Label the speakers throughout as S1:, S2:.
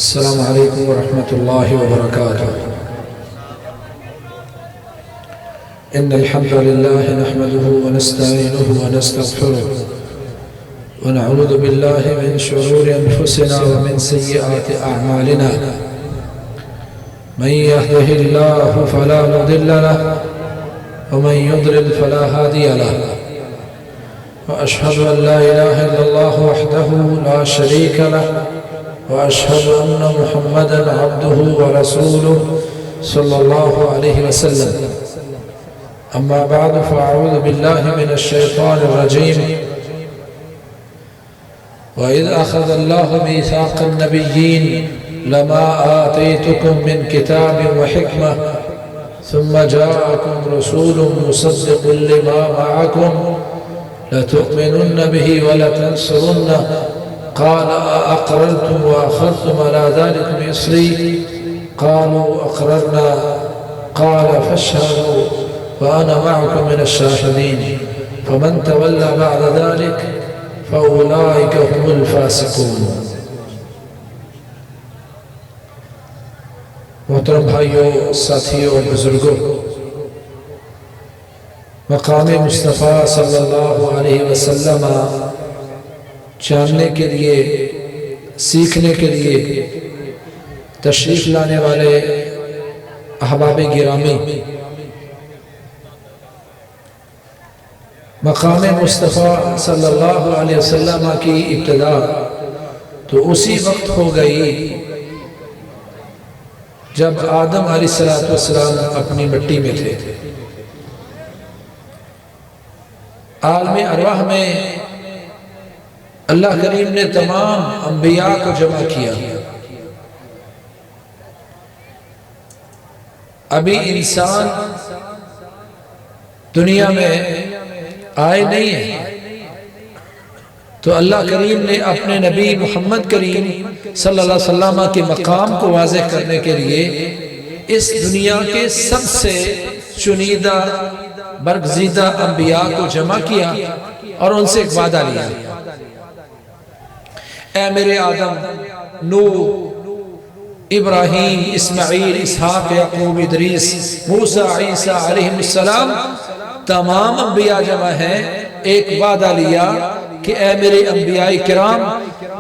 S1: अस्सलामु अलैकुम वरहमतुल्लाहि वबरकातुह। इन्नल हम्दुलिल्लाहि नहमदुहु व नस्तईनुहु व नस्तगफिरुह व नऊज़ु बिल्लाहि मिन शुरूरि अनफुसिना व मिन सय्यिआति अअमालिना। मन यहदिहिल्लाहु फला मुदिल्ल लहु व मन युद्लिल फला हादिय लहु। व अशहदु अन ला इलाहा इल्लल्लाहु वहदहु ला शरीका लहु व अशहदु अन्न मुहम्मदन अब्दुहु व रसूलुहु सल्लल्लाहु अलैहि वसल्लम। अम्मा बाद फ़अऊज़ु बिल्लाहि मिनश शैतानिर रजीम। व इज़ अख़ज़ अल्लाहु मीसाक़न नबिय्यीन लमा आतैतुकुम मिन किताबिन व हिकमह सुम्मा जाअकुम रसूलुम मुसद्दिक़ुन लिमा मअकुम लतुअमिनुन्न बिही व लतंसुरुन्नह क़ाल अअक़ररतुम व अख़ज़्तुम अला ज़ालिकुम इस्री क़ालू अक़ररना क़ाल फ़अशहदू व अना मअकुम मिनश शाहिदीन फ़मन तवल्ला बअद ज़ालिक फ़उलाइक हुमुल फ़ासिक़ून। मोहतरम भाइयों, साथियों और बुजुर्गों, मक़ाम मुस्तफ़ा सल्लल्लाहु अलैहि वसल्लम जानने के लिए, सीखने के लिए तशरीफ़ लाने वाले अहबाब गिरामी, मक़ाम मुस्तफ़ा सल्लल्लाहु अलैहि वसल्लम की इब्तिदा तो उसी वक्त हो गई जब आदम अलैहिस्सलाम अपनी मिट्टी में थे। आलमे अरवाह में अल्लाह करीम ने तमाम अंबिया को जमा किया। अभी इंसान दुनिया में आए नहीं है, तो अल्लाह करीम ने अपने नबी मोहम्मद करीम सल्लल्लाहु अलैहि वसल्लम के मकाम को वाज़ेह करने के लिए इस दुनिया के सबसे चुनीदा बरगज़ीदा अंबिया को जमा किया और उनसे एक वादा लिया, ऐ मेरे आदम, नूह, इब्राहीम, इस्माईल, इसहाक, याकूब, इदरीस, मूसा, ईसा अलैहिस्सलाम तमाम अंबिया जमा हैं। एक वादा लिया कि ऐ मेरे अंबियाए किराम,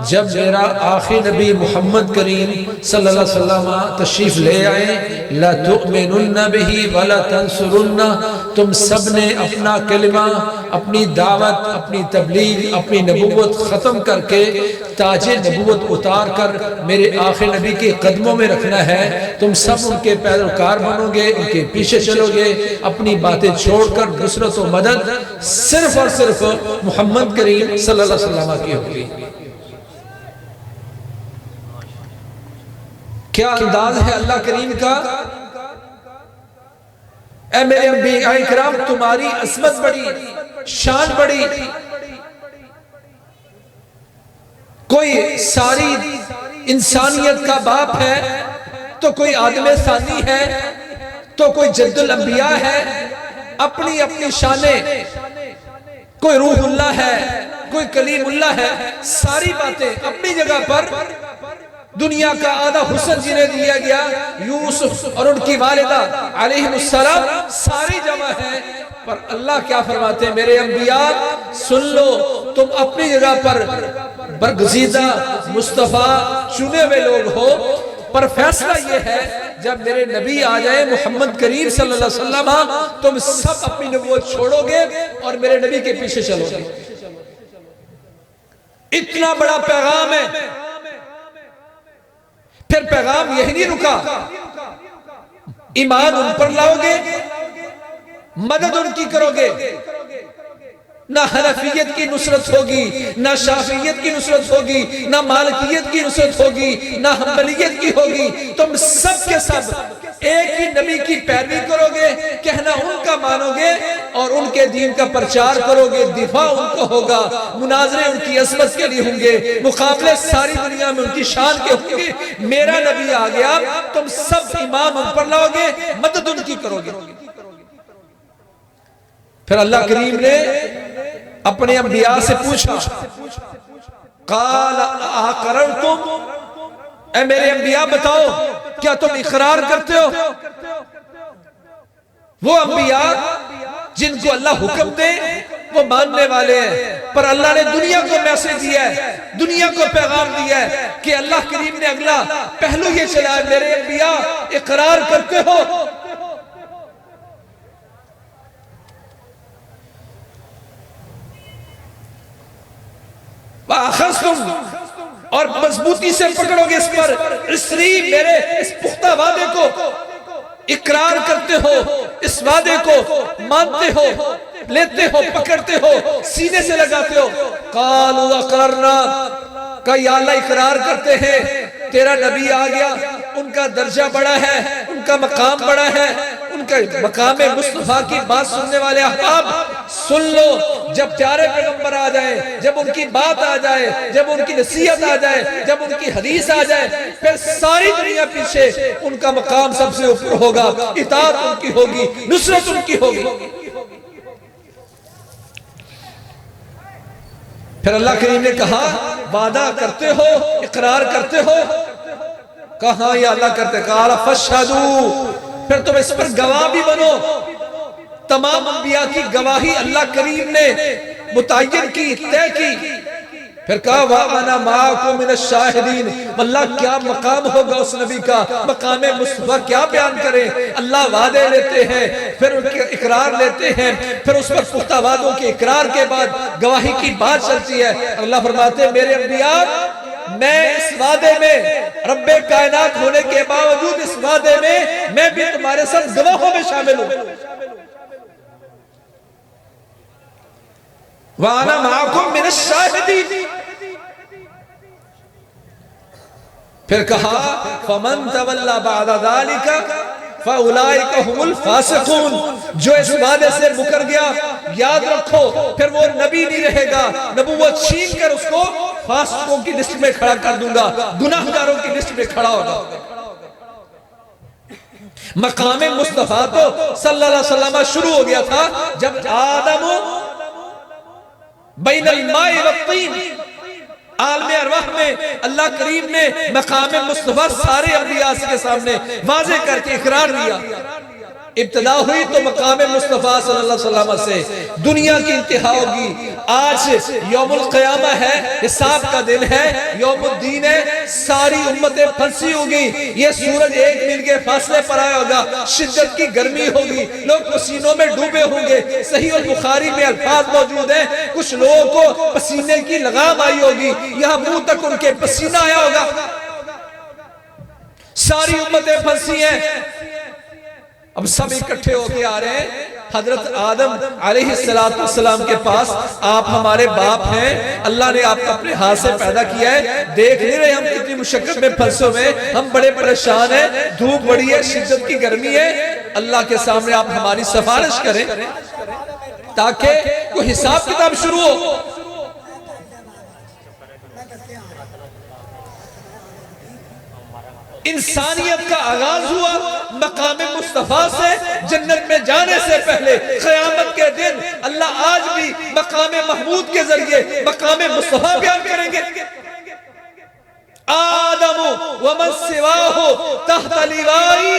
S1: जब मेरा आखिरी नबी मोहम्मद करीम सल्लल्लाहु अलैहि वसल्लम तशरीफ ले आए, ला तुअमिनुन्न बिही व ला तंसुरुन्नह, तुम सब ने अपना कलिमा, अपनी दावत, अपनी तबलीग, अपनी नबूवत ख़त्म करके ताजे नबूवत उतार कर मेरे आखिरी नबी के कदमों में रखना है। तुम सब उनके पैरोकार बनोगे, उनके पीछे चलोगे, अपनी बातें छोड़कर नुसरत व मदद सिर्फ और सिर्फ मोहम्मद करीम सल्लल्लाहु अलैहि वसल्लम की होगी। क्या अंदाज है अल्लाह करीम का। ऐ मेरे अंबियाए किराम, तुम्हारी असमत बड़ी, शान बड़ी। कोई सारी इंसानियत का बाप है, तो कोई आदमे सानी है, तो कोई जद्दुल अंबिया है। अपनी अपनी शाने, कोई रूहुल्लाह है, कोई कलीमुल्लाह है। सारी बातें अपनी जगह पर। दुनिया का आधा हुस्न जिन्हें दिया गया, यूसुफ और उनकी वालिदा अलैहिस्सलाम, सारी जमा है। पर अल्लाह क्या फरमाते हैं, मेरे अंबिया सुन लो, तुम अपनी जगह पर बरगज़ीदा मुस्तफ़ा चुने हुए लोग हो, पर फैसला ये है जब मेरे नबी आ जाए मोहम्मद करीम सल्लल्लाहु अलैहि वसल्लम, तुम सब अपनी नबूवत छोड़ोगे और मेरे नबी के पीछे चलोगे। इतना बड़ा पैगाम है। फिर पैगाम यही नहीं रुका, ईमान उन पर लाओगे, मदद उनकी करोगे। ना हनफियत की नुसरत होगी, ना शाफियत की नुसरत होगी, ना मालिकियत की नुसरत होगी, ना हम्बलियत की होगी। तुम सब के सब एक ही नबी की पैरवी करोगे, कहना उनका मानोगे और उनके दीन का प्रचार करोगे। दिफा उनको होगा, मुनाजरे उनकी असमत के लिए होंगे, मुकाबले सारी दुनिया में उनकी शान के होंगे। मेरा नबी आ गया, तुम सब ईमान उन पर लाओगे, मदद उनकी करोगे। फिर अल्लाह करीम ने अपने अंबिया से पूछा, क़ाल अअक़ररतुम ऐ मेरे अंबिया बताओ क्या तुम इकरार करते हो? वो अंबिया जिनको अल्लाह हुक्म दे वो मानने वाले हैं, पर अल्लाह ने दुनिया को मैसेज दिया है, दुनिया को पैगाम दिया है कि अल्लाह करीम ने अगला पहलू ये चलाया, मेरे अंबिया इकरार करते हो? और मजबूती से पकड़ोगे इस पर, इसरी मेरे इस पुख्ता वादे को इकरार करते हो, इस वादे को मानते हो, लेते हो, पकड़ते हो, सीने से लगाते हो। कालू अकरना, का या अल्लाह इकरार करते हैं, तेरा नबी आ गया, उनका दर्जा बड़ा है, उनका मकाम बड़ा है, उनका मकाम मुस्तफा की बात सुनने वाले अहबाब सुन लो, जब प्यारे पैगंबर आ जाए, जब उनकी बात आ जाए, जब उनकी नसीहत आ जाए, जब उनकी हदीस आ जाए, फिर सारी दुनिया पीछे, उनका मकाम सबसे ऊपर होगा, इताअत उनकी होगी, नुसरत उनकी होगी। फिर अल्लाह करीम ने कहा वादा करते हो, इकरार करते हो? कहा या अल्लाह करते, कहा फशहदू, फिर तुम इस पर गवाह भी बनो। तमाम अंबिया की गवाही अल्लाह करीम ने मुतय्यन की, तय की। फिर कहा वा अना माअकुम मिनश शाहिदीन, अल्लाह क्या मकाम होगा उस नबी का, मकाम मुस्तफा क्या बयान करें। अल्लाह वादे लेते हैं, फिर उनके इकरार लेते हैं, फिर उस पर पुख्ता वादों के इकरार के बाद गवाही की बात चलती है। अल्लाह फरमाते हैं मेरे अंबिया, मैं इस वादे में रब्बे कायनात होने के बावजूद इस वादे में मैं भी तुम्हारे साथ गवाहों में शामिल हूं। वाना माकुम मिनश शाहिदीन, फिर कहा फमन तवल्ला बादा ज़ालिका फउलाइका हुमुल फासिकून, जो इस वादे से मुकर गया, याद रखो फिर वो नबी नहीं रहेगा, नबूवत छीन कर उसको फासिकों की लिस्ट में खड़ा कर दूंगा, गुनाहगारों की लिस्ट में खड़ा होगा। मकाम मुस्तफा तो सल्लल्लाहु अलैहि वसल्लम शुरू हो गया था जब आदम बैनल माए वत्तीन, आलमे अरवाह में अल्लाह करीम ने मकाम मुस्तफा सारे अंबिया के सामने वाज़े करके इकरार दिया। इब्तिदा हुई तो मकाम मुस्तफा सल्लल्लाहु अलैहि वसल्लम से, दुनिया की इंतहा होगी। आज यौमुल क़यामा है, हिसाब का दिन है, यौमुद्दीन है, सारी उम्मतें फंसी होगी। ये सूरज एक मील के फासले पर आया होगा, शिद्दत की गर्मी होगी, लोग पसीनों में डूबे होंगे। सही और बुखारी में अल्फाज मौजूद है, कुछ लोगों को पसीने की लगाम आई होगी, यहाँ मुंह तक उनके पसीना आया होगा। सारी उम्मतें फंसी हैं, अब सब इकट्ठे होके आ रहे हैं हजरत आदम अलैहिस्सलाम के पास। आप हमारे बाप हैं, अल्लाह ने आपको अपने हाथ से पैदा किया है, देख नहीं रहे हम कितनी मुशक्कत में फंसे हुए, हम बड़े परेशान हैं, धूप बड़ी है, शिद्दत की गर्मी है। अल्लाह के सामने आप हमारी सिफारिश करें ताकि कोई हिसाब किताब शुरू हो। इंसानियत का आगाज हुआ मकाम मुस्तफा से, जन्नत में जाने से पहले। क़यामत के दिन अल्लाह आज भी मकाम महमूद के जरिए मकाम मुस्तफा बयान करेंगे। आदम व मन सिवाहु तहत लिवाई,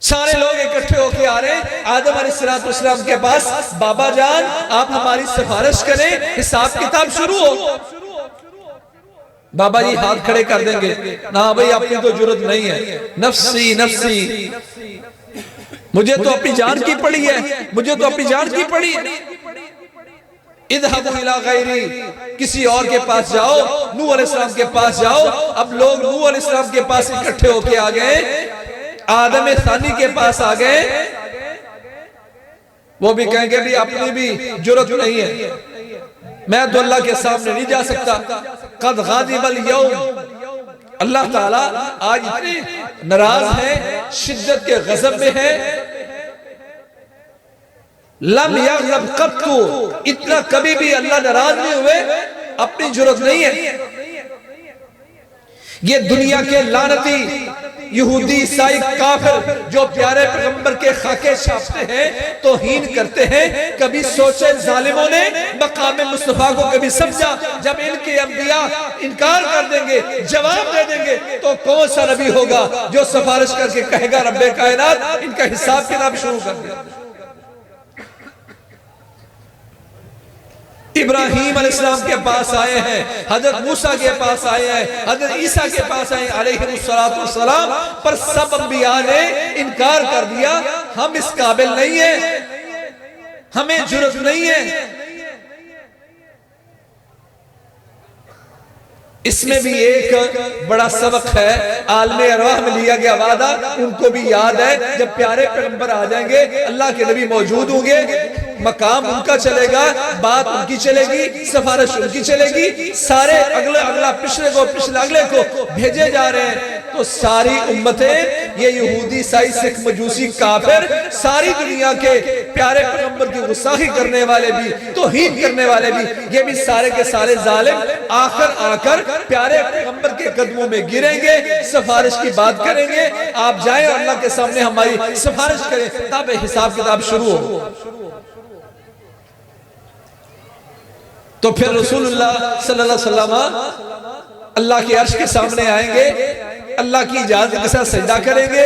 S1: सारे लोग इकट्ठे होके आ रहे हैं आदम अलैहिस्सलाम के पास, बाबा जान आप हमारी सिफारिश करें, हिसाब किताब शुरू हो। बाबा जी हाथ खड़े कर देंगे, ना भाई अपनी तो जरूरत नहीं है, नफ्सी नफ्सी, मुझे तो अपनी जान की पड़ी है, मुझे तो अपनी जान की पड़ी है। इज़हबू इला गैरी, किसी और के पास जाओ, नूह अलैहिस्सलाम के पास जाओ। अब लोग नूह अलैहिस्सलाम के पास इकट्ठे होके आ गए, आदम सानी के पास आ गए। वो भी कहेंगे भी अपनी भी जरूरत नहीं है, मैं तो अल्लाह के सामने नहीं जा सकता। कद गाज़िबल यौम, अल्लाह ताला आज इतने नाराज है, शिद्दत के गज़ब में है। लम यग़ज़ब क़त्तु, इतना कभी भी अल्लाह नाराज नहीं हुए, अपनी जरूरत नहीं है। ये दुनिया के लानती यहूदी ईसाई काफिर जो प्यारे पैगंबर के खाके छापते हैं, तौहीन करते हैं, कभी सोचे जालिमों ने मकाम मुस्तफा को कभी समझा? जब इनके अंबिया इनकार कर देंगे, जवाब दे देंगे, तो कौन सा नबी होगा जो सिफारिश करके कहेगा रब्बे कायनात इनका हिसाब किताब शुरू कर दिया? इब्राहीम अलैहिस्सलाम के पास आए हैं, हजरत मूसा के पास आए हैं, हजरत ईसा के पास आए अलैहिस्सलाम, पर सब अंबिया ने इनकार कर दिया। हम इस काबिल नहीं है, हमें जुर्रत नहीं है। इसमें भी एक बड़ा सबक है, आलमे अरवाह में लिया गया वादा उनको भी याद है। जब प्यारे पैगंबर आ जाएंगे, अल्लाह के नबी मौजूद होंगे, मकाम उनका चलेगा, बात उनकी चलेगी, सिफारिश उनकी चलेगी। सारे अगला पिछले को, पिछले अगले को भेजे जा रहे हैं। तो सारी उम्मतें, ये यहूदी ईसाई सिख मजूसी काफिर, सारी दुनिया के प्यारे पैगंबर की गुस्ताखी करने वाले भी, तौहीन करने वाले भी, ये भी सारे के सारे जालिम आखिर आकर प्यारे पैगंबर के कदमों में गिरेंगे, सिफारिश की बात करेंगे। आप जाएं और अल्लाह के सामने हमारी सिफारिश करें, तब हिसाब किताब शुरू हो। तो फिर रसूलुल्लाह सल्लल्लाहु अलैहि वसल्लम अल्लाह के अर्श के सामने आएंगे, अल्लाह की इजाजत के साथ सजदा करेंगे,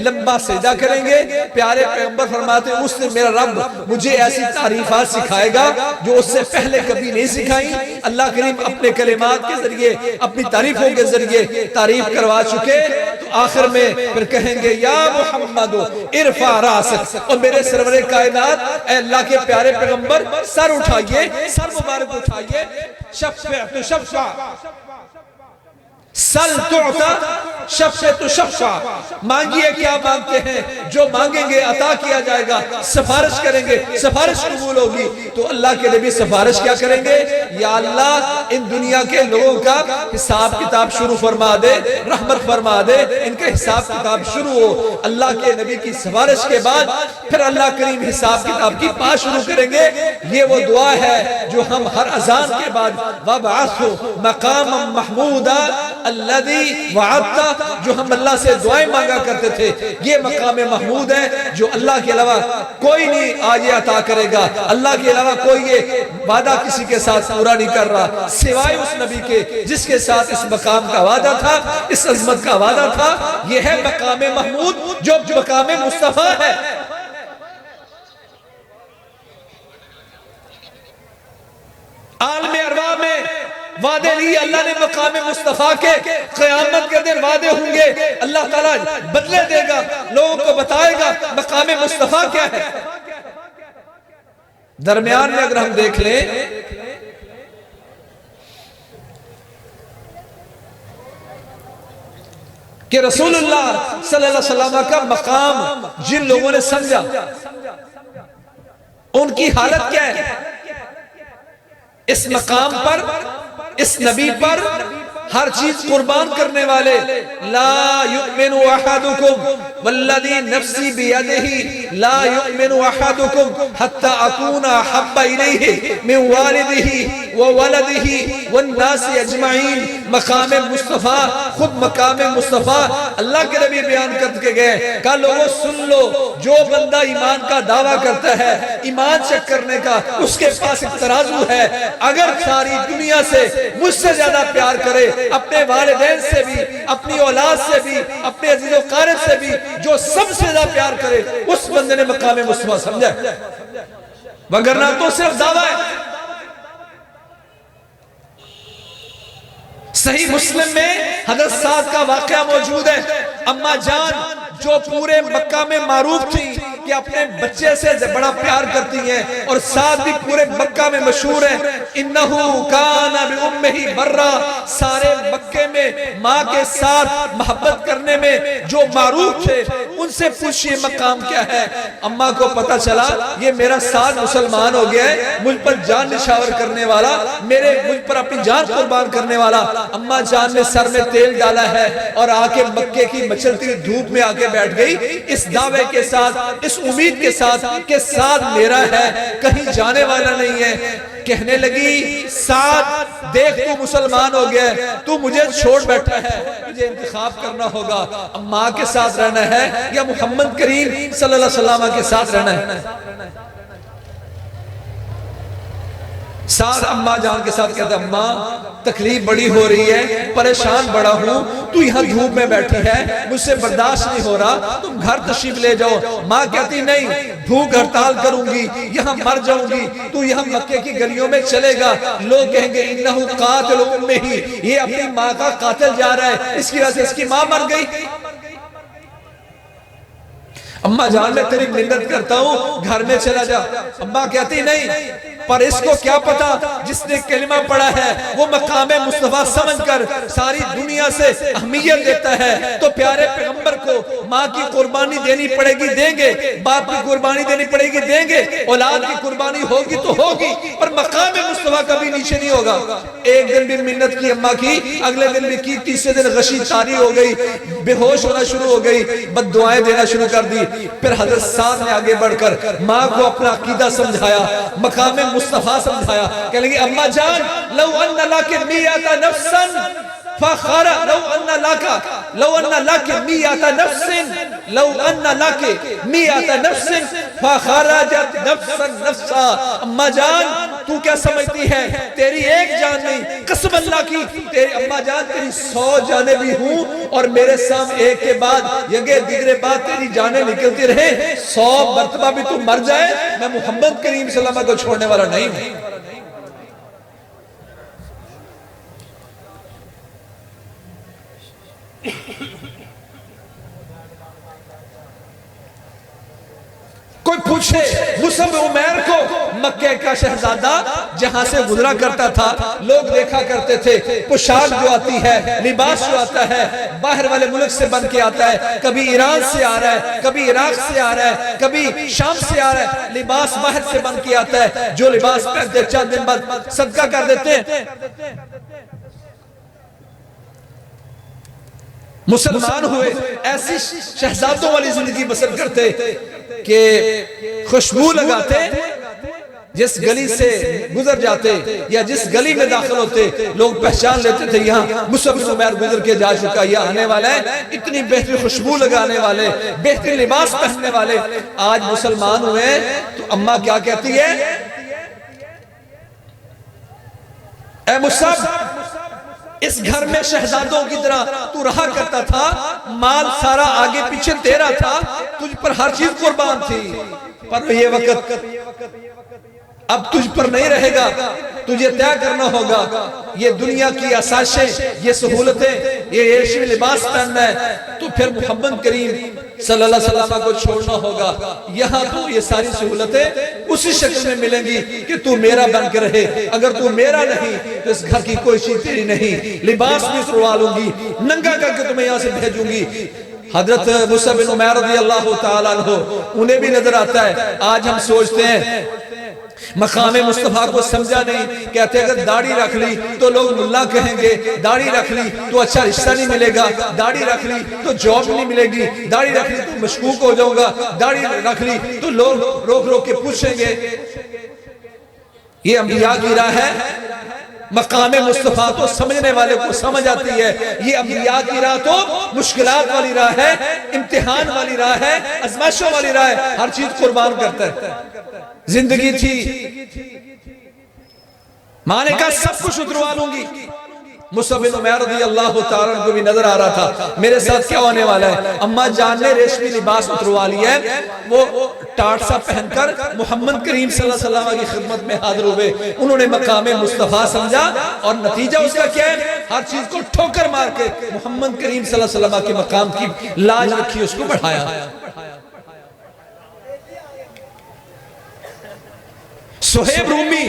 S1: लंबा सजदा करेंगे। प्यारे पैगंबर फरमाते हैं, उसने मेरा रब मुझे ऐसी तारीफात सिखाएगा जो उससे पहले कभी नहीं सिखाई। अल्लाह करीम अपने कलिमात के जरिए, अपनी तारीफों के जरिए तारीफ करवा चुके। तो आखिर में फिर कहेंगे, या मुहम्मद इरफा रासक, और मेरे सरवरे कायनात अल्लाह के प्यारे पैगंबर सर उठाइए, सर मुबारक उठाइए। शफ़ा तो शफ़ा, सल तुअता शफ़ा तो शफ़ा, मांगिए क्या मांगते हैं, जो मांगेंगे अता किया जाएगा। सिफारिश करेंगे, सिफारिश कबूल होगी। तो अल्लाह के नबी सिफारिश क्या करेंगे, या अल्लाह इन दुनिया के लोगों का हिसाब किताब शुरू फरमा दे, रहमत फरमा दे, इनके हिसाब किताब शुरू हो। अल्लाह के नबी की सिफारिश के बाद फिर अल्लाह करीम हिसाब किताब की बात शुरू करेंगे। ये वो दुआ है जो हम हर अजान के बाद वबअसहु मकाम महमूदा अल्लज़ी वअदता, जो हम अल्लाह से दुआएं मांगा करते थे, ये मकाम महमूद है जो अल्लाह के अलावा कोई नहीं आज ये अता करेगा। अल्लाह के अलावा कोई ये वादा किसी के साथ पूरा नहीं कर रहा सिवाय उस नबी के जिसके साथ इस मकाम का वादा था, इस अजमत का वादा था। ये है मकाम महमूद जो मकाम मुस्तफा है। आलमे अरवा में वादे लिए अल्लाह ने मकाम मुस्तफा के, क़यामत के दिन वादे होंगे, अल्लाह ताला बदले देगा, लोगों को बताएगा मकाम मुस्तफा क्या है। दरमियान में अगर हम देख लें, कि रसूलुल्लाह सल्लल्लाहु अलैहि वसल्लम का मकाम जिन लोगों ने समझा, उनकी हालत क्या है। इस मकाम पर, इस नबी पर हर चीज कुर्बान करने वाले, ला युमिनु अहदुकुम वल्लज़ी नफ्सी बियदिही ला युमिनु अहदुकुम हत्ता अकूना हब्बा इलैहि मिन वालिदिही व वलदिही वन्नासी अजमईन। मकाम मुस्तफा, खुद मकाम मुस्तफा अल्लाह के नबी बयान करके गए, कहा लोगों सुन लो, जो बंदा ईमान का दावा करता है, ईमान चेक करने का उसके पास एक तराजू है। अगर सारी दुनिया से मुझसे ज्यादा प्यार करे, अपने वालिदैन से भी, अपनी औलाद से भी, अपने अजीज़ो क़ारिब से भी, जो सबसे ज्यादा प्यार करे, उस बंदे ने मकाम मुस्तफा समझा, वगरना तो सिर्फ दावा है। सही मुस्लिम में हज़रत साद का वाक़या मौजूद है। अम्मा जान जो पूरे मक्का में मारूफ थी कि अपने बच्चे से बड़ा प्यार करती हैं, और साद भी पूरे मक्का में मशहूर है, इन्नहु काना बिउम्मिही बर्रा, सारे मक्के में माँ के साथ मोहब्बत करने में जो मारूफ थे, उनसे पूछिए मकाम क्या है। अम्मा को पता चला ये मेरा साद मुसलमान हो गया है, मुझ पर जान निछावर करने वाला, मुझ पर अपनी जान कुर्बान करने वाला। अम्मा जान ने सर में तेल डाला है और आके मक्के की मचलती धूप में आके बैठ गई, इस दावे के साथ, इस इस उम्मीद के साथ कि साथ मेरा है, कहीं जाने वाला नहीं है। कहने लगी साथ देख तू मुसलमान हो गया, तू मुझे छोड़ बैठा है, मुझे इंतखाब करना होगा, अम्मा के साथ रहना है या मोहम्मद करीम सल्लल्लाहु अलैहि वसल्लम के साथ रहना है। साथ अम्मा जान के साथ कहते अम्मा तकलीफ बड़ी हो रही है, परेशान बड़ा हूँ, तू यहाँ धूप में बैठी है, मुझसे बर्दाश्त नहीं हो रहा, तुम घर तशरीफ ले जाओ। माँ कहती नहीं, भूख हड़ताल करूंगी, यहाँ मर जाऊंगी, तू यहाँ मक्के की गलियों में चलेगा, लोग कहेंगे इन्नहु कातिल उम्मिही, ये अपनी माँ का कातिल जा रहा है, इसकी वजह से इसकी माँ मर गई। अम्मा जान मैं तेरी मिन्नत करता हूँ, घर में चला जा। अम्मा कहती नहीं, पर इसको क्या पता जिसने कलिमा पढ़ा है वो मकामे मुस्तफा समझकर सारी दुनिया से अहमियत देता है, तो प्यारे पैगंबर को माँ की कुर्बानी देनी पड़ेगी, देंगे, बाप की कुर्बानी देनी पड़ेगी, देंगे, औलाद की कुर्बानी होगी तो होगी, पर मकामे मुस्तफा कभी नीचे नहीं होगा। एक दिन भी मिन्नत की अम्मा की, अगले दिन भी की, तीसरे दिन गशी तारी हो गई, बेहोश होना शुरू हो गई, बद्दुआएं देना शुरू कर दी। फिर हजरत साद ने आगे बढ़कर माँ को अपना अकीदा समझाया, मकामे मुस्तफा समझाया। कह लगी अम्मा जान लौ अन्ना लाके मियाता नफ्सन फखरा, लौ अन्ना लाके मियाता नफ्सिन, लौ अन्ना लाके मियाता नफ्सिन फखरजत नफ्सन नफ्सा। अम्मा जान तू क्या समझती है, तेरी एक जान नहीं, कसम अल्लाह की, तेरी अम्मा जान तेरी 100 जाने भी हूं और मेरे सामने एक के बाद यगे दिगरे बाद तेरी जाने निकलती रहे, 100 मर्तबा भी तू मर जाए, मैं मोहम्मद करीम सल्लल्लाहु अलैहि वसल्लम को छोड़ने वाला नहीं हूं। कोई पूछे मुसअब उमैर को, मक्के का शहजादा जहां से गुजरा करता था, लोग देखा करते थे, पोशाक जो आती है, लिबास जो आता है, बाहर वाले मुल्क से बन के आता है, कभी ईरान से आ रहा है, कभी इराक से आ रहा है, कभी शाम से आ रहा है, लिबास बाहर से बन के आता है, जो लिबास पहनते 4 दिन बाद सदका कर देते हैं। मुसलमान हुए ऐसी शहजादों वाली जिंदगी बसर करते कि खुशबू लगाते, जिस गली से गुजर जाते या जिस गली में दाखिल होते लोग पहचान लेते थे यहाँ मुसअब बिन उमैर गुजर के जा चुका, यह आने वाला है। इतनी बेहतरीन खुशबू लगाने वाले, बेहतरीन लिबास पहनने वाले आज मुसलमान हुए तो अम्मा क्या कहती है, ऐ मुसअब इस घर में शहजादों की तरह तू रहा करता था, माल सारा आगे पीछे तेरा था, तुझ पर हर चीज कुर्बान थी, पर ये वक्त अब तुझ पर नहीं रहेगा, तुझे तय करना होगा। ये दुनिया की आसाइशें, ये सहूलतें, ये ऐशी लिबास पहनना है, तो फिर मोहम्मद करीम सल्लल्लाहु अलैहि वसल्लम को छोड़ना होगा। यहाँ तो ये सारी सहूलतें उसी शक्ल में मिलेंगी कि तू मेरा बन के रहे, अगर तू मेरा नहीं तो इस घर की कोई चीज तेरी नहीं, लिबास भी सुरवा लूंगी, नंगा करके तुम्हें यहाँ से भेजूंगी। हजरत मुसअब बिन उमैर रज़ियल्लाहु ताला अन्हु उन्हें भी नजर आता है। आज हम सोचते हैं मकामे मुस्तफा को समझा नहीं, कहते अगर दाढ़ी रख ली तो लोग मुल्ला कहेंगे, दाढ़ी रख ली तो अच्छा रिश्ता नहीं मिलेगा, दाढ़ी रख ली तो जॉब नहीं मिलेगी, दाढ़ी रख ली तो मशकूक हो जाऊंगा, दाढ़ी रख ली तो लोग रोक रोक के पूछेंगे। ये अंबिया की राह है, मकामे मुस्तफा को समझने वाले को समझ आती है। ये अंबिया की राह तो मुश्किलात वाली राह है, इम्तिहान वाली राह है, आजमाइशों वाली राह है, हर चीज कुर्बान करता है। जिंदगी थी, माँ ने कहा सब कुछ उतरवा लूंगी। मुसअब बिन उमैर रज़ियल्लाहु ताला अन्हु को भी नजर आ रहा था मेरे साथ क्या होने वाला है। अम्मा जान ने रेशमी लिबास उतरवा लिया है, वो टाट सा पहनकर मोहम्मद करीम सल्लल्लाहु अलैहि वसल्लम की खिदमत में हाजिर हुए। उन्होंने मकामे मुस्तफा समझा और नतीजा उसका क्या है, हर चीज को ठोकर मार के मोहम्मद करीम सल्लल्लाहु अलैहि वसल्लम के मकाम की लाज रखी, उसको बढ़ाया। सुहेब रूमी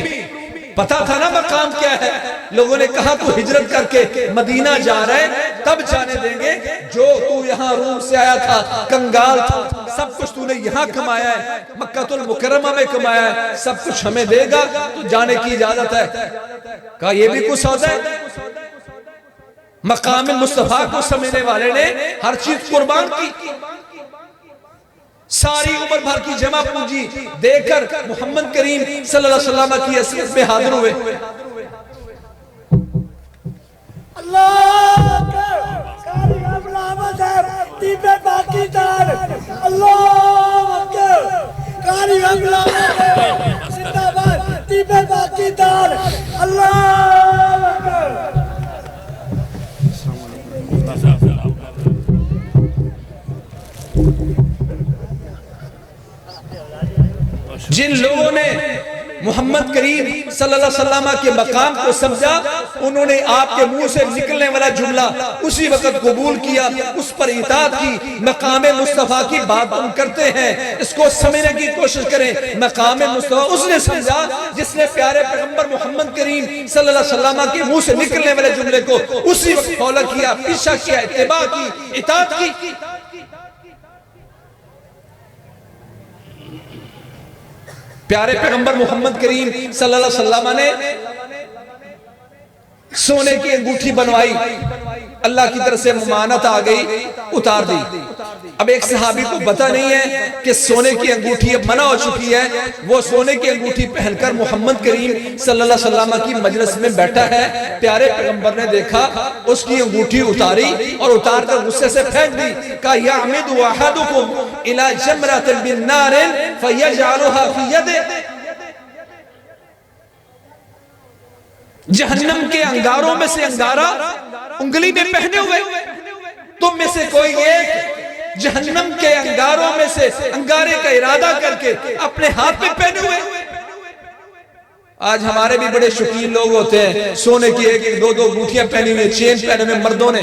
S1: पता था ना मकाम क्या है, लोगों ने कहा तू हिजरत करके मदीना जा रहा है तब जाने देंगे, जो तू यहाँ रूम से आया था, कंगाल था, सब कुछ तूने यहाँ कमाया है, मक्कातुल मुकर्रमा में कमाया है, सब कुछ हमें देगा तो जाने की इजाजत है। कहा ये भी कुछ सौदा है। मकाम मुस्तफा को समझने वाले ने हर चीज कुर्बान की। सारी उम्र भर की जमा पूंजी देकर मोहम्मद करीम सल्लल्लाहु अलैहि वसल्लम की हैसियत में हाजिर हुए। जिन लोगों ने मोहम्मद करीम सल्लल्लाहु अलैहि वसल्लम के मकाम को समझा, उन्होंने आपके मुंह से निकलने वाला जुमला उसी वक्त कबूल किया, उस पर इताअत की। मकाम मुस्तफा की बात हम करते हैं, इसको समझने की कोशिश करें। मकाम मुस्तफा उसने समझा जिसने प्यारे पैगंबर मोहम्मद करीम सल्लल्लाहु अलैहि वसल्लम के मुंह से निकलने वाले जुमले को उसी वक्त फॉलो किया, पीछा किया, इत्तिबा की, इताअत की। प्यारे पैगंबर मोहम्मद करीम सल्लल्लाहु अलैहि वसल्लम ने सोने की अंगूठी बनवाई, अल्लाह की तरफ से मुमानत आ गई, उतार दी। अब एक सहाबी को पता नहीं है कि सोने की अंगूठी अब मना हो चुकी है, वो सोने की अंगूठी पहनकर मोहम्मद करीम सल्लल्लाहु अलैहि वसल्लम की मजलिस में बैठा है। प्यारे पैगंबर ने देखा, उसकी अंगूठी उतारी और उतार कर गुस्से से फेंक दी। कहा यअमिदु अहदुकुम इला जमरतिन बिन नारिन फयजअलुहा फी यदिही, जहन्नम के अंगारों में से अंगारा उंगली में पहने हुए, तुम में से कोई एक जहन्नम के अंगारों में से अंगारे का इरादा करके अपने हाथ में पहने हुए। आज हमारे भी बड़े शौकीन लोग होते हैं, सोने की एक एक दो दो अंगूठियां पहनी हुई, चेन पहने हुए मर्दों ने।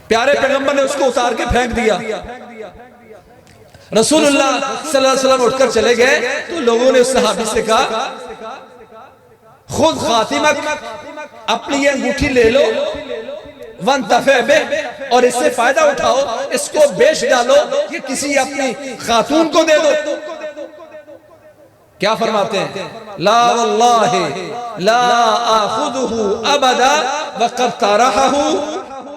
S1: प्यारे पैगंबर ने उसको उतार के फेंक दिया। रसूलुल्लाह सल्लल्लाहु अलैहि वसल्लम उठकर चले गए तो लोगों ने उस सहाबी से कहा, खुद खातिमक, अपनी ये अंगूठी ले लो, वन तफे बे, और इससे फायदा उठाओ, इसको बेच डालो, ये किसी अपनी खातून को दे दो। क्या फरमाते हैं? ला वल्लाहि ला आखुदुहु अबदा वक़द तरहहु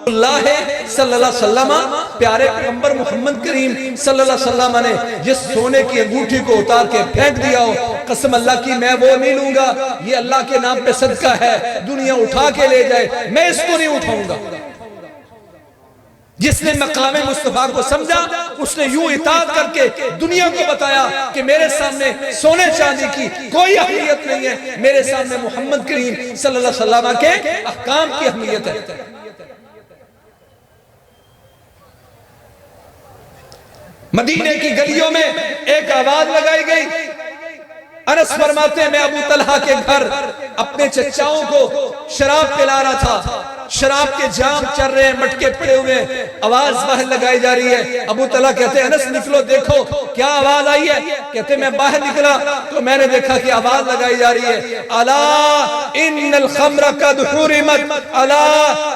S1: सल्लल्लाहु अलैहि वसल्लम। प्यारे पैगंबर मोहम्मद करीम सल्लल्लाहु अलैहि वसल्लम ने जिस सोने की अंगूठी को उतार के फेंक दिया हो, कसम अल्लाह की मैं वो नहीं लूंगा, ये अल्लाह के नाम पे सदका है, दुनिया उठा के ले जाए, मैं इसको नहीं उठाऊंगा। जिसने मकाम मुस्तफा को समझा, उसने यूं इताअत करके दुनिया को बताया कि मेरे सामने सोने चांदी की कोई अहमियत नहीं है, मेरे सामने मोहम्मद करीम सल्लल्लाहु अलैहि वसल्लम के अहकाम की अहमियत है। मदीने की गलियों में एक आवाज लगाई गई। अनस फरमाते हैं, मैं अबू तलहा के घर अपने चचाओं को शराब पिला रहा था, शराब के जाम चल रहे हैं, मटके पड़े हुए, आवाज बाहर लगाई जा रही है। अबू तलहा कहते हैं, अनस निकलो देखो क्या आवाज आई है। कहते मैं बाहर निकला तो मैंने देखा कि आवाज लगाई जा रही है, अला इन्नल खम्र कद हुरिमत, अला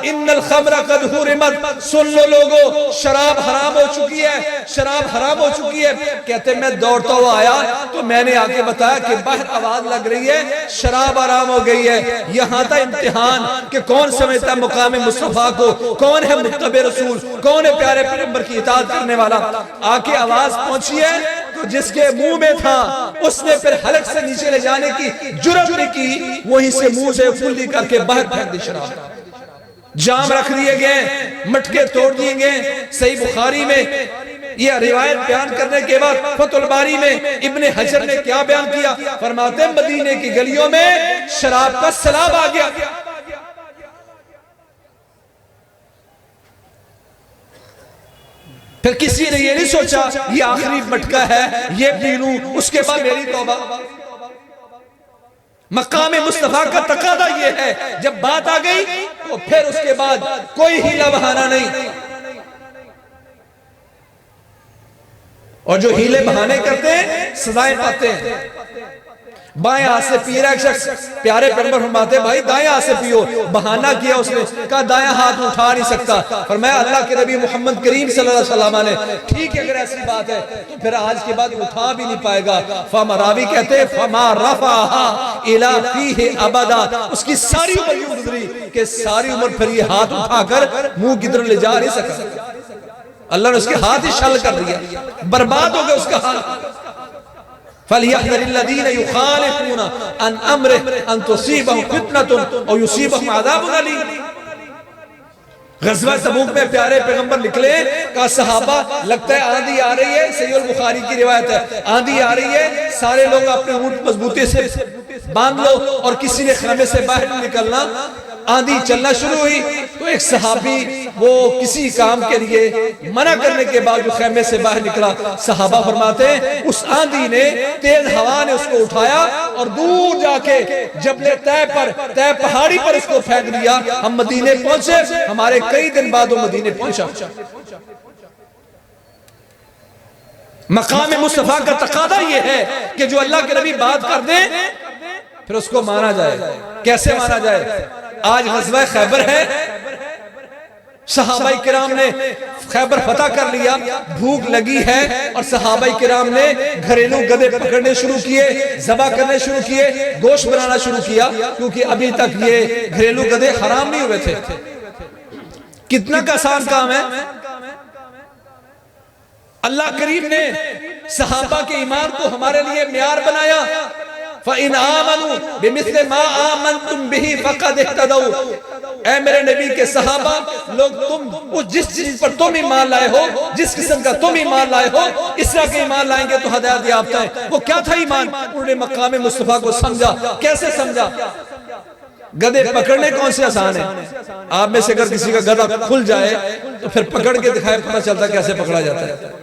S1: इन्नल खम्र कद हुरिमत, सुन लो लोगो, शराब हराम हो चुकी है, शराब हराम हो चुकी है। कहते मैं दौड़ता हुआ आया तो मैंने आके बताया कि बाहर आवाज लग रही है, शराब हराम हो गई है। यहाँ था इम्तिहान कि कौन समझता मुकाम मुस्तफा को, कौन है मुत्तबे रसूल, कौन है प्यारे पैगंबर की इताअत करने वाला। आके आवाज पहुंची है तो जिसके मुंह में था उसने फिर हलक से नीचे ले जाने की जुर्रत नहीं की, वहीं से मुंह से फुल्ली करके बाहर फेंक दी शराब। जाम रख दिए गए, मटके तोड़ दिए गए। सही बुखारी में यह रिवायत बयान करने के बाद फतहुल बारी में इब्ने हजर ने क्या बयान किया, फरमाते हैं मदीने की गलियों में शराब का सैलाब आ गया। फिर किसी ने ये नहीं सोचा ये आखिरी मटका है, ये पी लूं, उसके बाद मेरी तौबा। मकाम मुस्तफा का तकादा ये है, जब बात आ गई तो फिर उसके बाद कोई हीला बहाना नहीं। और जो हीले बहाने करते हैं सजाएं पाते हैं। बाएं हाथ से पी रहा शख्स, प्यारे पैगंबर फरमाते भाई दाएं हाथ से पियो। बहाना किया उसने, कहा दायां हाथ उठा नहीं सकता। फरमाया अल्लाह के नबी मोहम्मद करीम सल्लल्लाहु अलैहि वसल्लम ने, ठीक है अगर ऐसी बात है तो फिर आज के बाद उठा भी नहीं पाएगा। फमरावी कहते हैं फमा रफाहा इला फीहि अबदा, उसकी सारी उम्र यूं गुजरी कि सारी उम्र फिर ये हाथ उठाकर मुंह की तरफ ले जा नहीं सका। अल्लाह ने उसके हाथ ही शल कर दिया, बर्बाद हो गया उसका हाथ। फलियहज़रिल्लज़ीना युखालिफूना अन अम्रिही अन तुसीबहुम फितनतुन औ युसीबहुम अज़ाबुन अलीम। ग़ज़वा तबूक में प्यारे पैगंबर निकले, का सहाबा लगता है आंधी आ रही है, सहीह बुखारी की रिवायत है, आंधी आ रही है, सारे लोग अपने ऊंट मजबूती से बांध लो और किसी ने खैमे से बाहर नहीं निकलना। आंधी चलना शुरू हुई तो एक सहाबी वो किसी काम के लिए मना करने के बाद जो खैमे से बाहर निकला, सहाबा फरमाते हैं उस आंधी ने, तेज हवा ने उसको उठाया और दूर जाके जबले तय पहाड़ी पर उसको फेंक दिया। हम मदीने पहुंचे, हमारे कई दिन बाद वो मदीने पहुंचा। मकाम मुस्तफा का तकादा ये है कि जो अल्लाह के नबी बात कर दे फिर उसको माना जाए। कैसे माना जाए? आज ग़ज़वा खैबर है, सहाबाई किराम ने खैबर फतह कर लिया, भूख लगी है और सहाबाई किराम ने घरेलू गधे पकड़ने शुरू किए, ज़बा करने शुरू किए, गोश्त बनाना शुरू किया, क्योंकि अभी तक ये घरेलू गधे हराम नहीं हुए थे। कितना का आसान काम है। अल्लाह करीम ने सहाबा के ईमान को हमारे लिए मियार बनाया। फ़इन आमनू बिमिस्लि मा आमनतुम बिही फ़क़द इह्तदौ। ऐ मेरे नबी के सहाबा लोग, तुम उस जिस चीज पर तुम ईमान लाए हो, जिस किस्म का तुम ईमान लाए हो, इस तरह के ईमान लाएंगे तो हिदायत याफ्ता है। वो क्या था ईमान? उन्होंने मकाम मुस्तफा को समझा। कैसे समझा? गधे पकड़ने कौन से आसान है? आप में से अगर किसी का गधा खुल जाए तो फिर पकड़ के दिखाए, पता चलता कैसे पकड़ा जाता है।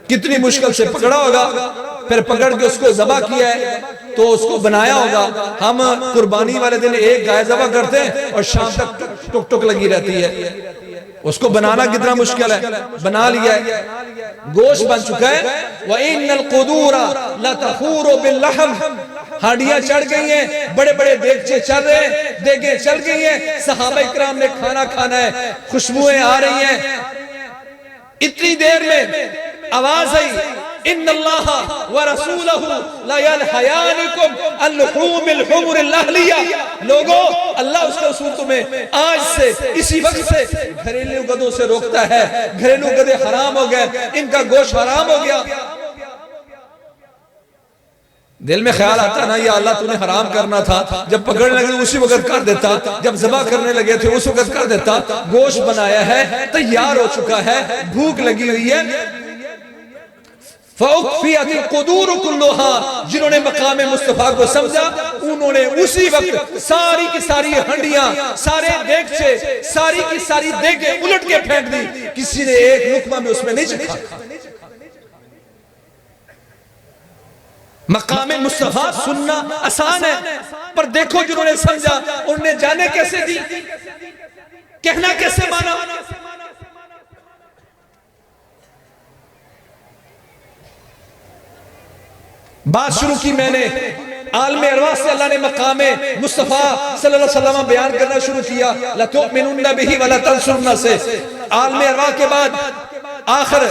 S1: कितनी मुश्किल से पकड़ा होगा, फिर पकड़ के उसको ज़बा किया है तो उसको बनाया होगा। हम कुर्बानी वाले दिन एक गाय ज़बा करते हैं और शाम तक टुक टुक लगी रहती है। उसको बनाना कितना मुश्किल है, बना लिया है, गोश्त बन चुका है। व इन्नल क़ुदूरा लतफ़ूरु बिल्लहम। हांडियां चढ़ गई हैं, बड़े बड़े देगचे चल रहे हैं, देगे चल गई हैं, सहाबा इकराम ने खाना खाना है, खुशबुएं आ रही हैं। इतनी देर में आवाज आई, इन्नल्लाह व रसूलहु ला यनहयानिकुम अन लुहूमिल हुमुरिल अहलिया। लोगों, अल्लाह उसके रसूल तुम्हें आज से, इसी वक्त से घरेलू गधों से रोकता है। घरेलू गधे हराम हो गए, इनका गोश्त हराम हो गया। दिल में ख्याल आता ना, या अल्लाह तूने हराम करना था, जब पकड़ने लगे उसी वक्त कर देता, जब ज़बा करने लगे थे उस वक्त कर देता। गोश्त बनाया है, तैयार हो चुका है, भूख लगी हुई है। जिन्होंने मकाम मुस्तफा को समझा, उन्होंने उसी वक्त सारी की सारी हंडियां, सारे देगचे, सारी की सारी देगे उलट के फेंक दी। किसी ने एक लुकमा में उसमें नहीं चखा। मकाम मुस्तफा सुनना आसान है, पर देखो जिन्होंने समझा, उन्होंने जाने कैसे दी, कहना कैसे माना। बात शुरू की मैंने आलम अरवाह से। अल्लाह ने मकाम मुस्तफा सल्लल्लाहु अलैहि वसल्लम बयान करना शुरू किया, लतुमिनुन्ना बिही व लतंसुरुन्ना से। आलम अरवाह के बाद आखिर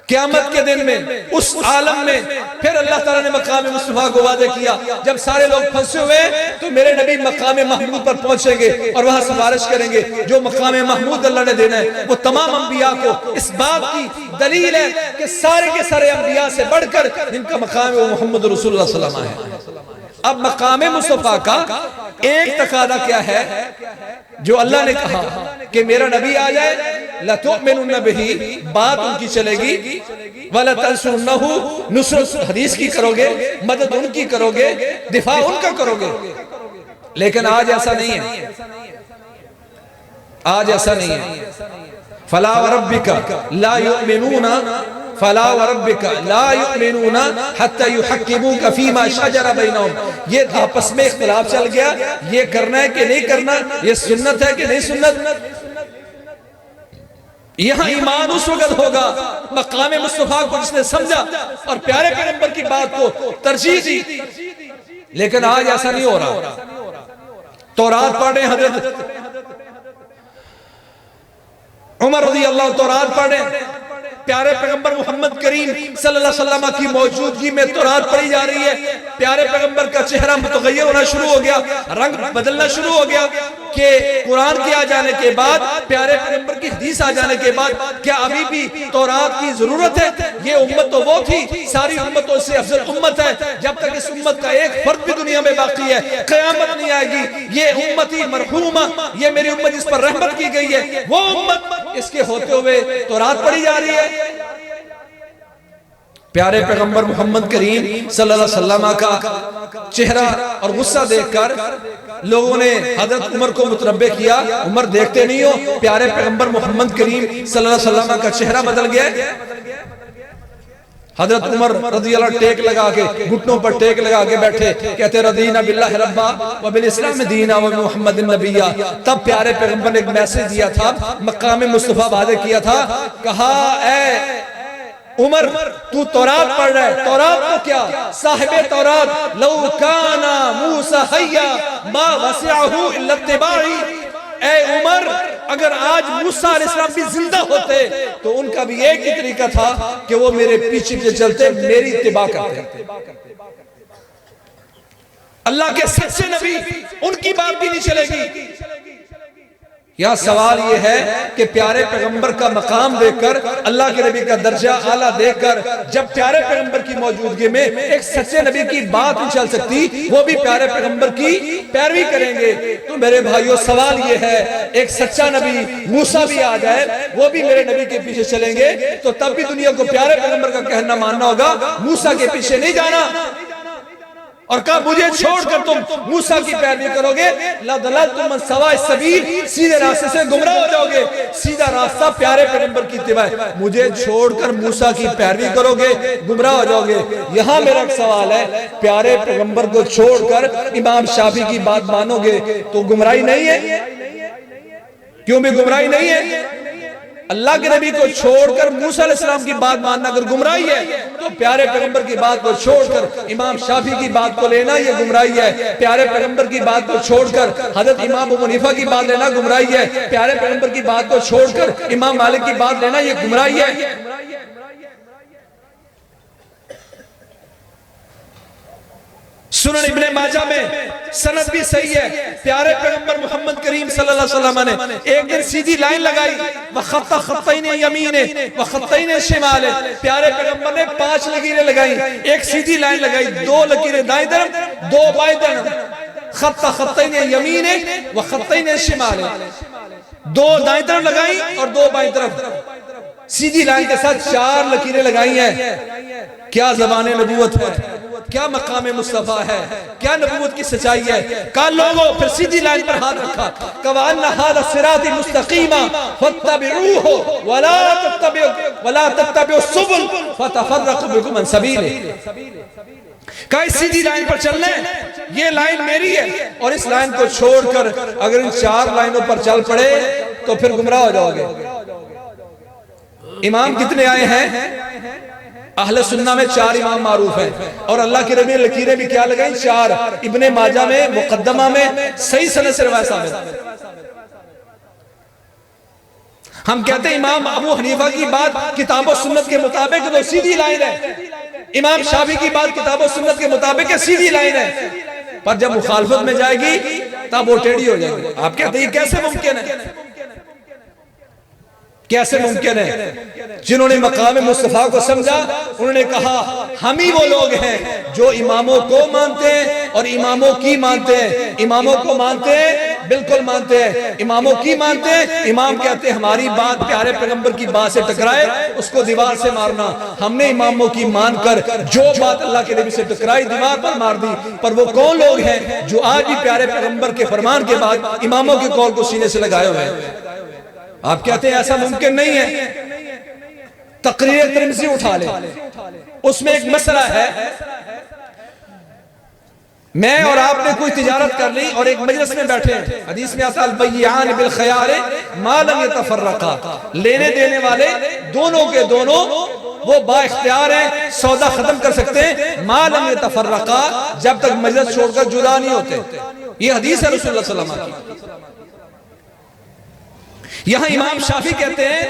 S1: क़यामत के दिन में, उस आलम में फिर अल्लाह ताला ने मकाम मुस्तफा को वादे किया, जब सारे लोग फंसे हुए तो मेरे नबी मकाम महमूद पर पहुंचेंगे और वहां सिफारिश करेंगे। जो मकाम महमूद अल्लाह ने देना है वो तमाम अंबिया को। इस बात की दलील है कि सारे के सारे अंबिया से बढ़कर जिनका मकाम है वो मोहम्मद रसूलुल्लाह सल्लल्लाहु अलैहि वसल्लम है। अब मकाम मुस्तफा का एक तकादा क्या है, जो अल्लाह ने कहा कि मेरा नबी आ जाए, लतुमिनुन्ना बिही, बात उनकी चलेगी, वला तंसुरुन्नहु, नुसरत हदीस की करोगे, मदद उनकी करोगे, दिफा उनका करोगे। लेकिन आज ऐसा नहीं है, आज ऐसा नहीं है। फला व रब्बिका ला युमिनूना, फला व रब्बिका ला युमिनूना हत्ता युहक्किमूका फीमा शजरा बैनहुम। ये आपस में इख्तिलाफ चल गया, ये करना है कि नहीं करना, ये सुन्नत है कि नहीं सुन्नत। यहाँ ईमान उस वक्त होगा मकाम मुस्तफा को जिसने समझा और प्यारे पैगंबर की बात को तरजीह दी। लेकिन आज ऐसा नहीं हो रहा। तौरात पढ़े हजरत उमर रज़ी अल्लाह तौरात पढ़े, प्यारे पैगंबर मोहम्मद करीम सल्लल्लाहु अलैहि वसल्लम की मौजूदगी में तौरात पढ़ी जा रही है। प्यारे पैगंबर का चेहरा मुतगय्यर होना शुरू हो गया, रंग बदलना शुरू हो गया। कि कुरान के आ जाने के बाद, प्यारे पैगंबर की हदीस आ जाने के बाद क्या अभी भी तौरात की जरूरत है? ये उम्मत तो वो थी, सारी उम्मतों से अफजल उम्मत है। जब तक इस उम्मत का एक फर्द भी दुनिया में बाकी है, क़यामत नहीं आएगी। ये उम्मती मरहूमा, ये मेरी उम्मत जिस पर रहमत की गई है, वो उम्मत, इसके होते हुए तौरात पढ़ी जा रही है। प्यारे पैगंबर मोहम्मद करीम सल्लल्लाहु अलैहि वसल्लम का चेहरा और गुस्सा देखकर लोगों ने हजरत उमर को मुतनब्बे किया, उमर देखते नहीं हो, प्यारे पैगंबर मोहम्मद करीम सल्लल्लाहु अलैहि वसल्लम का चेहरा बदल गया। हजरत उमर रज़ी अल्लाह टेक लगा के, घुटनों पर टेक लगा के बैठे, कहते रदीना बिल्लाहि रब्बा व बिल इस्लाम दीना व मुहम्मदिन नबिय्या। तब प्यारे पैगंबर ने एक मैसेज दिया था, मकाम मुस्तफा वादे किया था, कहा ऐ उमर तू तौरात पढ़ रहा है, तौरात तो क्या, साहिबे तौरात लौ काना मूसा हय्या मा वसिअहु इल्ला इत्तिबाई। ऐ उमर, अगर आज मूसा अलैहिस्सलाम भी जिंदा होते तो उनका भी एक ही तरीका था कि वो मेरे पीछे पीछे चलते, मेरी इत्तिबा करते। अल्लाह के सच्चे नबी, उनकी बात भी नहीं चलेगी। यहाँ सवाल ये है कि प्यारे पैगंबर का मकाम देखकर, अल्लाह के नबी का दर्जा आला देखकर, जब प्यारे पैगंबर की मौजूदगी में एक सच्चे नबी की बात नहीं चल सकती, वो भी प्यारे पैगंबर की पैरवी करेंगे, तो मेरे भाइयों सवाल ये है, एक सच्चा नबी मूसा भी आ जाए, वो भी मेरे नबी के पीछे चलेंगे, तो तब भी दुनिया को प्यारे पैगंबर का कहना मानना होगा, मूसा के पीछे नहीं जाना। और कहा मुझे छोड़कर तुम मूसा की पैरवी करोगे, लदललतुम मन सवाए सबील, सीधे रास्ते से गुमराह हो जाओगे। सीधा रास्ता प्यारे पैगंबर की इत्तिबा है, मुझे छोड़कर मूसा की पैरवी करोगे, गुमराह हो जाओगे। यहाँ मेरा एक सवाल है, प्यारे पैगंबर को छोड़कर इमाम शाफी की बात मानोगे तो गुमराही नहीं है? क्यों भी गुमराही नहीं है? अल्लाह के नबी को छोड़कर मूसा अलैहिस्सलाम की बात मानना अगर गुमराही है, तो प्यारे पैगंबर की बात को छोड़कर इमाम शाफी की बात को लेना ये गुमराही है। प्यारे पैगंबर की बात को छोड़कर हजरत इमाम अबू हनीफा की बात लेना गुमराही है। प्यारे पैगंबर की बात को छोड़कर इमाम मालिक की बात लेना ये गुमराही है। सुनन इब्ने माजा में सनद भी सही है, प्यारे पैगंबर मोहम्मद करीम सल्लल्लाहु अलैहि वसल्लम ने एक दिन सीधी लाइन लगाई, व खत्ता खत्तैन यमीने व खत्तैन शिमाले। प्यारे पैगंबर ने 5 लकीरें लगाई, एक सीधी लाइन लगाई, 2 लकीरें दाएं तरफ, 2 बाएं तरफ। खत्ता खत्तैन यमीने व खत्तैन शिमाले, 2 दाएं तरफ लगाई और 2 बाएं तरफ। सीधी लाइन के साथ 4 लकीरें लगाई हैं। क्या ज़बान नबूवत है, क्या मकाम मुस्तफा है, क्या नबूवत की सच्चाई है। कल लोगों फिर सीधी लाइन पर हाथ रखा, कवान्ना हादा सिराती मुस्तकीमा फत्तबिऊहु वला तत्तबिउ सुबुल फतफर्रकु बिकुम अन सबीले। कई सीधी लाइन पर चलने, ये लाइन मेरी है, और इस लाइन को छोड़कर अगर इन 4 लाइनों पर चल पड़े तो फिर गुमराह हो जाओगे। इमाम कितने आए हैं? अहले सुन्ना में 4 इमाम मारूफ हैं, और अल्लाह के नबी ने लकीरें भी क्या लगाई? 4। इब्ने माजा में मुकद्दमा में सही सनद से रिवायत साबित। हम कहते हैं इमाम अबू हनीफा की बात किताब और सुन्नत के मुताबिक तो सीधी लाइन है, इमाम शाफी की बात किताब और सुन्नत के मुताबिक सीधी लाइन है, पर जब मुखालफत में जाएगी तब वो टेढ़ी हो जाएगी। आप कहते हैं कैसे मुमकिन है? कैसे मुमकिन है? जिन्होंने मकाम मुस्तफा को समझा, उन्होंने कहा हम ही वो लोग हैं जो इमामों को मानते हैं और इमामों की मानते हैं। इमामों को मानते हैं, बिल्कुल मानते हैं, इमामों की मानते हैं। इमाम कहते हैं हमारी बात प्यारे पैगंबर की बात से टकराए उसको दीवार से मारना। हमने इमामों की मानकर जो बात अल्लाह के नबी से टकराई दीवार पर मार दी। पर वो कौन लोग हैं जो आज भी प्यारे पैगंबर के फरमान के बाद इमामों के कौल को सीने से लगाए हुए हैं? आप कहते हैं ऐसा मुमकिन नहीं है। तकरीर तिरमिज़ी उठा ले, उसमें एक मसला है, मैं और आपने कोई तिजारत कर ली और एक मजलिस में बैठे हैं, हदीस में आता है अल-बय्यान बिल खयार मा लम यतफर्रका, लेने देने वाले दोनों के दोनों वो बाइख्तियार हैं, सौदा खत्म कर सकते हैं, मा लम यतफर्रका, जब तक मजलिस छोड़कर जुदा नहीं होते। ये हदीस है रसूलुल्लाह सल्लल्लाहु अलैहि वसल्लम की। यहां इमाम शाफी कहते हैं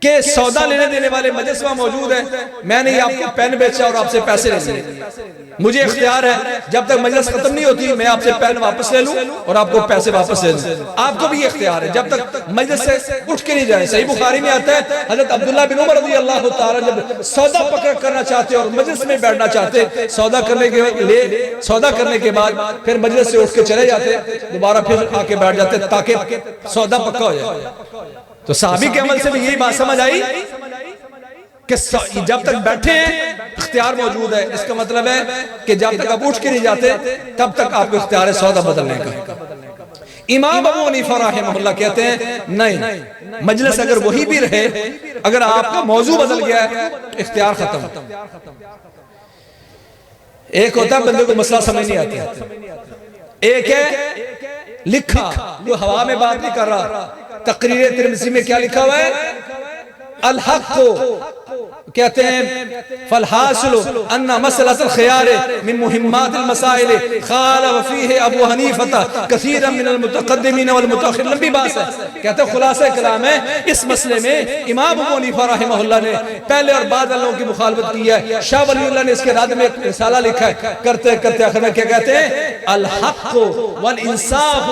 S1: कि सौदा लेने देने वाले मजलिस में मौजूद है, मैंने आपको पेन बेचा और आपसे पैसे ले लिए, मुझे इख्तियार है जब तक मजलिस खत्म नहीं होती मैं आपसे पेन वापस ले लूं और आपको पैसे वापस ले लूं। आपको भी इख्तियार है जब तक मजलिस से उठ के नहीं जाए। सही बुखारी में आता है हजरत अब्दुल्लाह बिन उमर रज़ी अल्लाह ताला जब सौदा पकड़ करना चाहते और मजलिस में बैठना चाहते, सौदा करने के बाद फिर मजलिस से उठ के चले जाते, दोबारा फिर आके बैठ जाते ताकि सौदा पक्का हो जाए। तो सहाबी के अमल से भी यही बात समझ आई कि जब तक बैठे हैं इख्तियार मौजूद है। इसका मतलब है कि जब तक आप उठ के नहीं जाते तब तक आपको इख्तियार है सौदा बदलने का। इमाम अबू हनीफा रहमतुल्लाह कहते हैं नहीं, मजलिस अगर वही भी रहे, अगर आपका मौजू बदल गया है इख्तियार खत्म। एक होता है बंदे को मसला समझ नहीं आता, एक है लिखा जो हवा में बात नहीं कर रहा। तकरीर तिरमिज़ी में क्या लिखा हुआ है? अल हक़ को कहते हैं फलहासिल अन्ना मसलतुल खियार मिन मुहिम्मातिल मसाइल ख़ाला फीही अबू हनीफा कसीरन मिनल मुतक़द्दिमीन वल मुतअख़िरीन। लंबी बात है, कहते हैं खुलासा कलाम है इस मसले में इमाम अबू हनीफा रहमहुल्लाह ने पहले और बाद वालों की मुखालफत की है। शाह वलीउल्लाह ने इसके रद में एक रिसाला लिखा है, करते करते आखिर में क्या कहते हैं? अल हक़ वल इंसाफ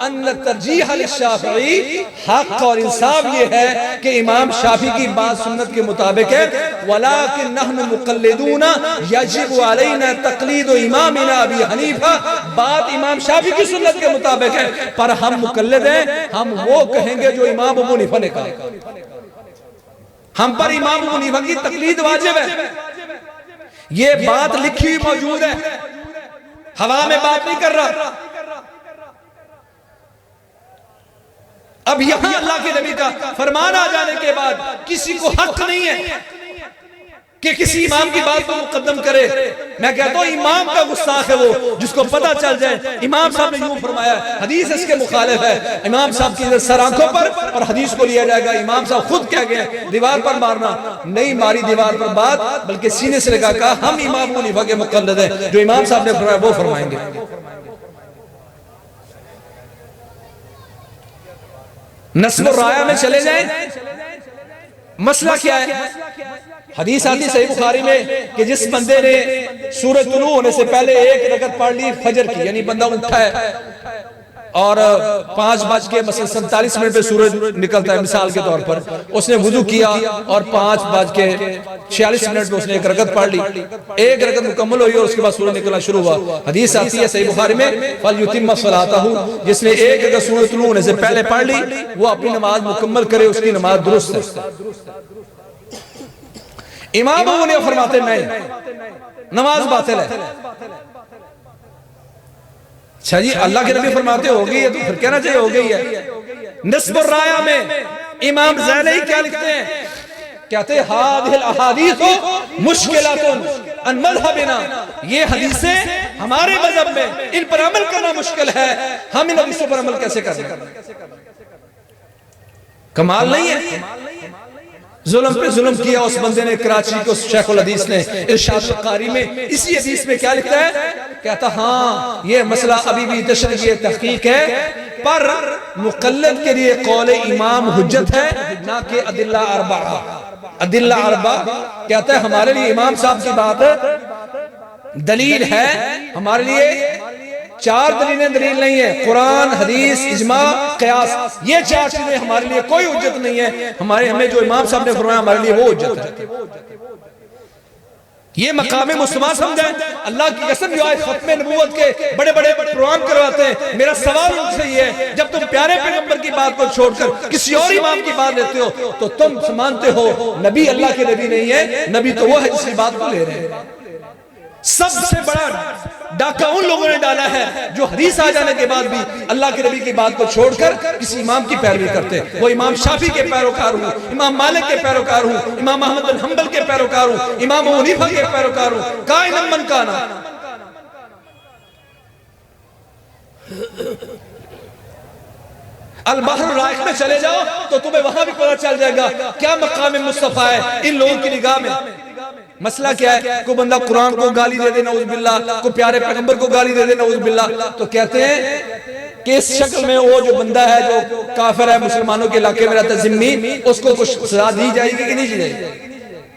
S1: अन्न तरजीह लिश्शाफ़िई। हक़ और इंसाफ ये है कि इमाम शाफी की बात सुन्नत के मुताबिक है, वलाकिन नहनु मुक़ल्लिदूना यजिबु अलैना तक़लीदु इमामिना अबी हनीफा। बात इमाम शाफी की सुन्नत के मुताबिक है पर हम मुक़ल्लिद हैं, हम वो कहेंगे जो इमाम अबू हनीफा ने कहा। हम पर इमाम अबू हनीफा की तक़लीद वाजिब है। ये बात लिखी हुई मौजूद है, हवा में बात नहीं कर रहा। अब यहां अल्लाह के नबी का फरमान आ जाने के बाद किसी को हक नहीं है कि किसी इमाम की बात को मुकद्दम करे। मैं कहता हूं इमाम का गुस्ताख है वो जिसको पता चल जाए इमाम साहब ने यूं फरमाया, हदीस इसके मुखालिफ है, इमाम साहब की सर आंखों पर और हदीस को लिया जाएगा। इमाम साहब खुद कह गए दीवार पर मारना नहीं मारी, दीवार पर बात बल्कि सीने से लगा कहा हम इमाम अबू हनीफा के मुक़ल्लिद हैं, जो इमाम साहब ने फरमाया वो फरमाएंगे। नस्ब और राया में चले जाएं, मसला क्या है? हदीस आती सही बुखारी में कि जिस बंदे ने सूरज तुलू होने से पहले एक रकत पढ़ ली फजर की, यानी बंदा उठा है और 5:47 पे सूरज निकलता है मिसाल के तौर पर, उसने वुजू किया और 5:46 पे उसने एक रकत पढ़ ली, एक रकत मुकम्मल हुई और उसके बाद सूरज निकलना शुरू हुआ। हदीस आती है सही बुखारी में फलयुतिम्म सलातहु, जिसने एक रकत सूरज तुलू होने से पहले पढ़ ली वो अपनी नमाज मुकम्मल करे, उसकी नमाज दुरुस्त है। इमाम अबू हनीफा फरमाते नहीं, नमाज बातिल है। अच्छा जी, अल्लाह के नबी फरमाते हो गई है तो फिर कहना चाहिए हो गई है। नस्ब और राया में इमाम ज़ैली क्या लिखते हैं? कहते हैं हादिल अहादीस मुश्किलातुन अन मज़हबिना, ये हदीसें हमारे मजहब में इन पर अमल करना मुश्किल है, हम इन हदीसों पर अमल कैसे करें? कमाल नहीं है? जुल्म पे जुल्म किया उस बंदे ने, कराची के उस शेखुल हदीस ने इरशाद कारी में इसी हदीस में क्या लिखता है? कहता हाँ ये मसला अभी भी तशरीह तहकीक है पर मुक़ल्लिद के लिए कौले इमाम हुज्जत है ना कि अदिल्ला अरबा। अदिल्ला अरबा कहता है हमारे लिए इमाम साहब की बात दलील है, हमारे लिए 4 दलीलें दलील नहीं है, कुरान हदीस इजमा क़यास, ये 4 चीजें हमारे लिए कोई हुज्जत नहीं है। हमें जो इमाम साहब ने फरमाया हमारे लिए वो हुज्जत है। ये मकामे मुस्तफा समझे। अल्लाह की कसम जो आज खत्मे नबूवत के बड़े बड़े प्रोग्राम करवाते हैं, मेरा सवाल उनसे ये है जब तुम प्यारे पैगंबर की बात को छोड़कर किसी और इमाम की बात लेते हो तो तुम मानते हो नबी अल्लाह के नबी नहीं है, नबी तो वो है जिसकी बात को ले रहे हैं। सबसे बड़ा डाका उन लोगों ने डाला है जो हदीस आ जाने के बाद भी अल्लाह के नबी की बात को छोड़कर किसी इमाम की पैरवी करते हैं। वो इमाम शाफी के पैरोकार हूँ, इमाम मालिक के पैरोकार हूँ, इमाम अहमद बिन हंबल के पैरोकार हूँ, इमाम अबू हनीफा के पैरोकार हूँ, काइनम मन काना। अल बहर राइक में चले जाओ तो तुम्हें वहां भी पता चल जाएगा क्या मकाम मुस्तफा है इन लोगों की निगाह में। मसला क्या है? को बंदा कुरान को गाली दे दे नऊज़ बिल्लाह, को प्यारे पैगंबर को गाली दे दे नऊज़ बिल्लाह, तो कहते हैं कि इस शक्ल में वो जो बंदा है जो काफिर है, मुसलमानों के इलाके में रहता है, जिम्मी, उसको कुछ सजा दी जाएगी कि नहीं दी जाएगी?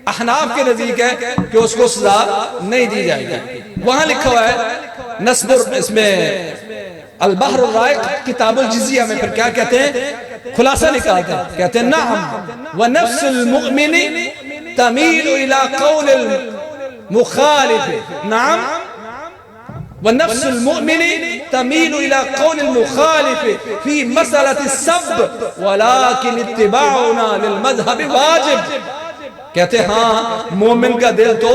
S1: अहनाफ के नजदीक है कि उसको सजा नहीं दी जाएगी। वहां लिखा हुआ है नस्बर, इसमें अल बहर राइक किताबुल जिजिया में फिर क्या कहते हैं, खुलासा निकालते हैं, कहते हैं नअम व नफ्सुल मुमिनी तमीलु इला कौलिल मुखालिफ, नअम व नफ्सुल मुमिनी तमीलु इला कौलिल मुखालिफ फी मसलति सब वलाकिन इत्तिबाउना लिल मज़हब वाजिब। कहते हैं हाँ, मोमिन का दिल तो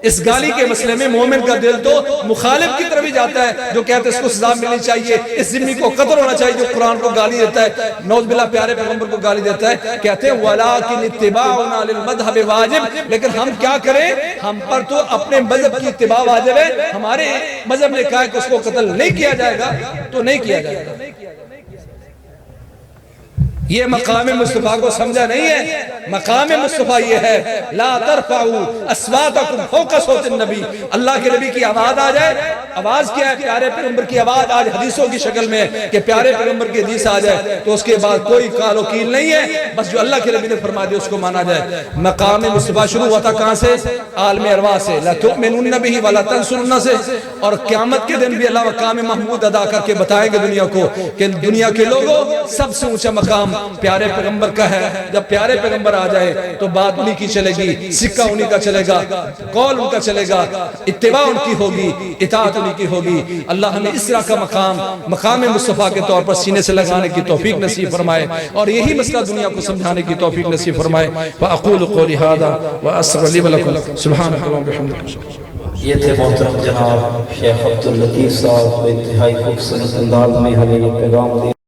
S1: इस गाली के मसले में मोमिन का दिल तो मुखालिफ की तरफ ही जाता है, जो कहते हैं इसको सजा मिलनी चाहिए, इस जिम्मी को कत्ल होना चाहिए जो कुरान को गाली देता है, नौज़ बिल्लाह प्यारे पैगंबर को गाली देता है। कहते हैं वलाकिन इत्तिबाउना लिल मज़हब वाजिब, लेकिन हम क्या करें, हम पर तो अपने मजहब की इत्तिबा वाजिब है। हमारे मजहब ने कहा कि उसको कत्ल नहीं किया जाएगा तो नहीं किया जाएगा। ये मकाम मुस्तफा को समझा नहीं है। मकाम मुस्तफा ये है ला तरफाऊ अस्वातकुम फौका सौतिन नबी, अल्लाह के नबी की आवाज आ जाए। आवाज क्या है? प्यारे पैगंबर की आवाज आज हदीसों की शक्ल में कि प्यारे पैगंबर की हदीस आ जाए तो उसके बाद कोई काल वकील नहीं है, बस जो अल्लाह के नबी ने फरमा दिया उसको माना जाए। मकाम मुस्तफा शुरू हुआ था कहां से? आलम अरवा से, ला तुमिनुन बिही वला तंसुरुन से, और क़यामत के दिन भी अल्लाह मकाम महमूद अदा करके बताएंगे दुनिया को कि दुनिया के लोगों सबसे ऊंचा मकाम प्यारे पैगंबर का है। जब प्यारे पैगंबर आ जाए तो बात उन्हीं की चलेगी, सिक्का उन्हीं का चलेगा, कौल उनका चलेगा, इत्तिबा उनकी होगी, इताअत उन्हीं की होगी। अल्लाह हमें इस तरह का मकाम मुस्तफा के तौर पर सीने से लगाने की तौफीक नसीब फरमाए और यही मसला दुनिया को समझाने की तौफीक नसीब फरमाए। व अक़ूलु क़ौली हाज़ा व अस्तग़फ़िरु ली व लकुम सुब्हानक व बिहम्दिक।
S2: ये थे मोहतरम जनाब शेख अब्दुल लतीफ़ साहब, इंतहाई खूबसूरत अंदाज में हमें ये पैगाम दिया।